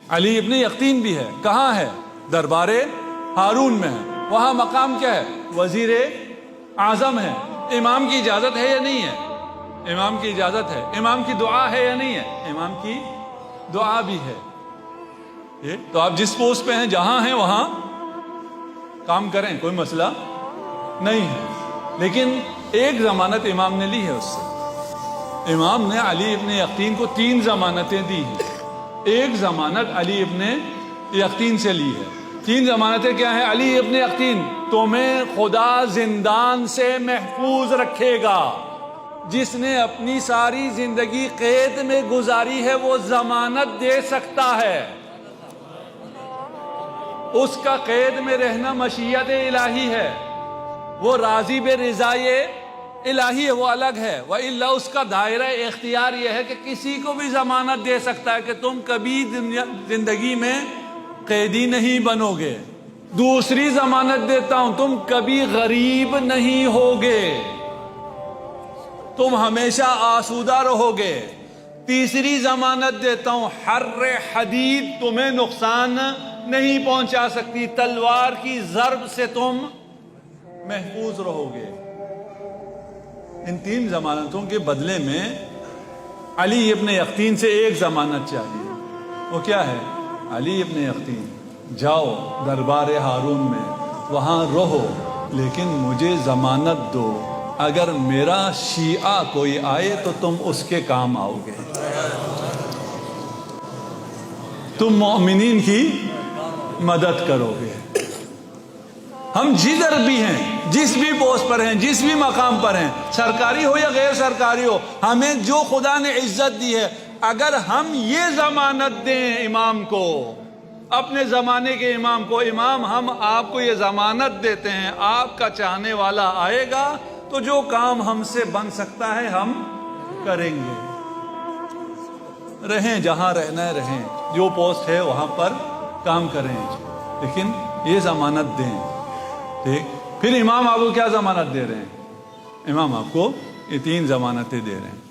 علی ابن یقطین بھی ہے، کہاں ہے؟ دربار ہارون میں ہے۔ وہاں مقام کیا ہے؟ وزیر اعظم ہے۔ امام کی اجازت ہے یا نہیں ہے؟ امام کی اجازت ہے۔ امام کی دعا ہے یا نہیں ہے؟ امام کی دعا بھی ہے۔ تو آپ جس پوسٹ پہ ہیں، جہاں ہیں وہاں کام کریں، کوئی مسئلہ نہیں ہے۔ لیکن ایک ضمانت امام نے لی ہے اس سے۔ امام نے علی ابن یقطین کو 3 ضمانتیں دی ہیں۔ ایک ضمانت علی ابن یقطین سے لی ہے۔ 3 ضمانتیں کیا ہیں؟ علی ابن یقطین، تمہیں خدا زندان سے محفوظ رکھے گا۔ جس نے اپنی ساری زندگی قید میں گزاری ہے وہ ضمانت دے سکتا ہے۔ اس کا قید میں رہنا مشیت الہی ہے، وہ راضی بے رضائے الہی ہے، وہ الگ ہے۔ وَإِلَّا اس کا دائرہ اختیار یہ ہے کہ کسی کو بھی ضمانت دے سکتا ہے کہ تم کبھی زندگی میں قیدی نہیں بنو گے۔ دوسری ضمانت دیتا ہوں، تم کبھی غریب نہیں ہوگے، تم ہمیشہ آسودہ رہو گے۔ تیسری ضمانت دیتا ہوں، حر حدید تمہیں نقصان نہیں پہنچا سکتی، تلوار کی ضرب سے تم محفوظ رہو گے۔ ان 3 ضمانتوں کے بدلے میں علی ابن یقطین سے ایک ضمانت چاہیے۔ وہ کیا ہے؟ علی ابن یقطین، جاؤ دربار ہارون میں، وہاں رہو، لیکن مجھے ضمانت دو، اگر میرا شیعہ کوئی آئے تو تم اس کے کام آؤ گے، تم مومنین کی مدد کرو گے۔ ہم جدھر بھی ہیں، جس بھی پوسٹ پر ہیں، جس بھی مقام پر ہیں، سرکاری ہو یا غیر سرکاری ہو، ہمیں جو خدا نے عزت دی ہے، اگر ہم یہ ضمانت دیں امام کو، اپنے زمانے کے امام کو، امام ہم آپ کو یہ ضمانت دیتے ہیں، آپ کا چاہنے والا آئے گا تو جو کام ہم سے بن سکتا ہے ہم کریں گے۔ رہیں جہاں رہنا ہے رہیں، جو پوسٹ ہے وہاں پر کام کریں، لیکن یہ ضمانت دیں۔ ٹھیک؟ پھر امام آپ کو کیا ضمانت دے رہے ہیں؟ امام آپ کو یہ 3 ضمانتیں دے رہے ہیں۔